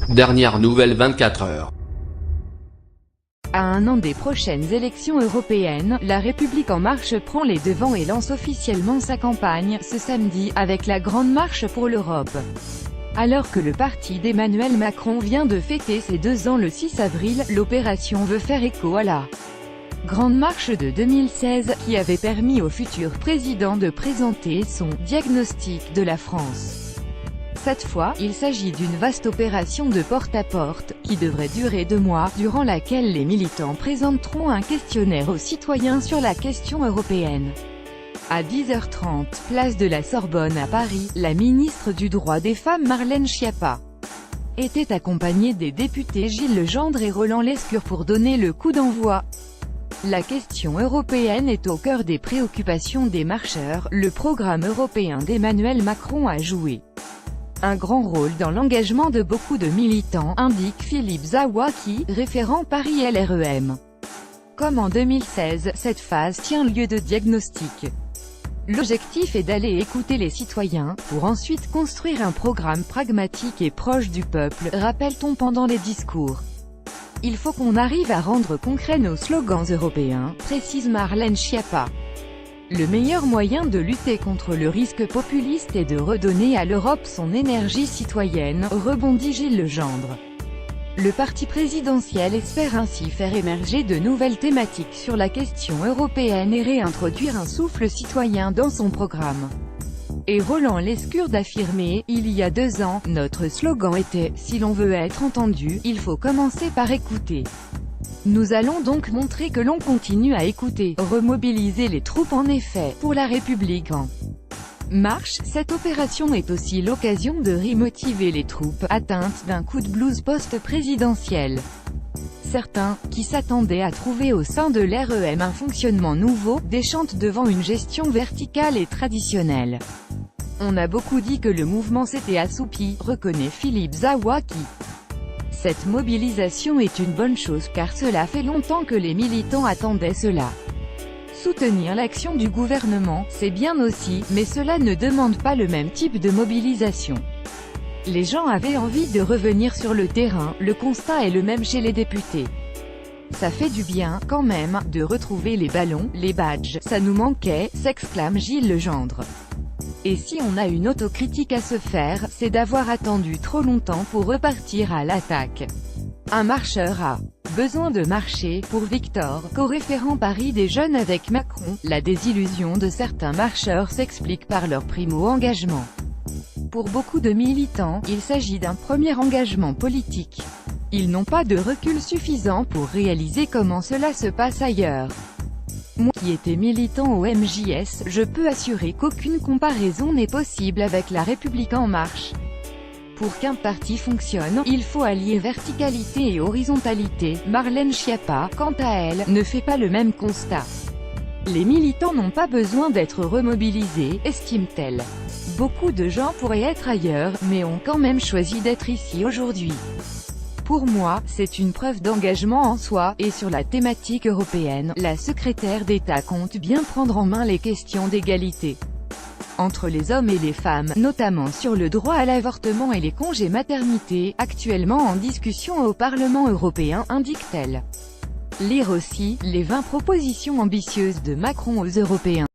Dernière nouvelle 24 heures. À un an des prochaines élections européennes, La République En Marche prend les devants et lance officiellement sa campagne, ce samedi, avec la Grande Marche pour l'Europe. Alors que le parti d'Emmanuel Macron vient de fêter ses 2 ans le 6 avril, l'opération veut faire écho à la Grande Marche de 2016, qui avait permis au futur président de présenter son « diagnostic de la France ». Cette fois, il s'agit d'une vaste opération de porte-à-porte, qui devrait durer 2 mois, durant laquelle les militants présenteront un questionnaire aux citoyens sur la question européenne. À 10h30, place de la Sorbonne à Paris, la ministre du Droit des Femmes Marlène Schiappa était accompagnée des députés Gilles Legendre et Roland Lescure pour donner le coup d'envoi. La question européenne est au cœur des préoccupations des marcheurs. Le programme européen d'Emmanuel Macron a joué un grand rôle dans l'engagement de beaucoup de militants, indique Philippe Zawaki, référent Paris LREM. Comme en 2016, cette phase tient lieu de diagnostic. L'objectif est d'aller écouter les citoyens, pour ensuite construire un programme pragmatique et proche du peuple, rappelle-t-on pendant les discours. Il faut qu'on arrive à rendre concrets nos slogans européens, précise Marlène Schiappa. Le meilleur moyen de lutter contre le risque populiste est de redonner à l'Europe son énergie citoyenne, rebondit Gilles Legendre. Le parti présidentiel espère ainsi faire émerger de nouvelles thématiques sur la question européenne et réintroduire un souffle citoyen dans son programme. Et Roland Lescure d'affirmer, il y a 2 ans, notre slogan était « Si l'on veut être entendu, il faut commencer par écouter ». Nous allons donc montrer que l'on continue à écouter, remobiliser les troupes en effet, pour la République en marche. Cette opération est aussi l'occasion de remotiver les troupes, atteintes d'un coup de blues post-présidentiel. Certains, qui s'attendaient à trouver au sein de l'REM un fonctionnement nouveau, déchantent devant une gestion verticale et traditionnelle. On a beaucoup dit que le mouvement s'était assoupi, reconnaît Philippe Zawaki. Cette mobilisation est une bonne chose car cela fait longtemps que les militants attendaient cela. Soutenir l'action du gouvernement, c'est bien aussi, mais cela ne demande pas le même type de mobilisation. Les gens avaient envie de revenir sur le terrain, le constat est le même chez les députés. Ça fait du bien, quand même, de retrouver les ballons, les badges, ça nous manquait, s'exclame Gilles Legendre. Et si on a une autocritique à se faire, c'est d'avoir attendu trop longtemps pour repartir à l'attaque. Un marcheur a besoin de marcher, pour Victor, co-référent Paris des Jeunes avec Macron. La désillusion de certains marcheurs s'explique par leur primo-engagement. Pour beaucoup de militants, il s'agit d'un premier engagement politique. Ils n'ont pas de recul suffisant pour réaliser comment cela se passe ailleurs. Moi qui étais militant au MJS, je peux assurer qu'aucune comparaison n'est possible avec La République En Marche. Pour qu'un parti fonctionne, il faut allier verticalité et horizontalité. Marlène Schiappa, quant à elle, ne fait pas le même constat. Les militants n'ont pas besoin d'être remobilisés, estime-t-elle. Beaucoup de gens pourraient être ailleurs, mais ont quand même choisi d'être ici aujourd'hui. Pour moi, c'est une preuve d'engagement en soi, et sur la thématique européenne, la secrétaire d'État compte bien prendre en main les questions d'égalité entre les hommes et les femmes, notamment sur le droit à l'avortement et les congés maternité, actuellement en discussion au Parlement européen, indique-t-elle. Lire aussi, les 20 propositions ambitieuses de Macron aux Européens.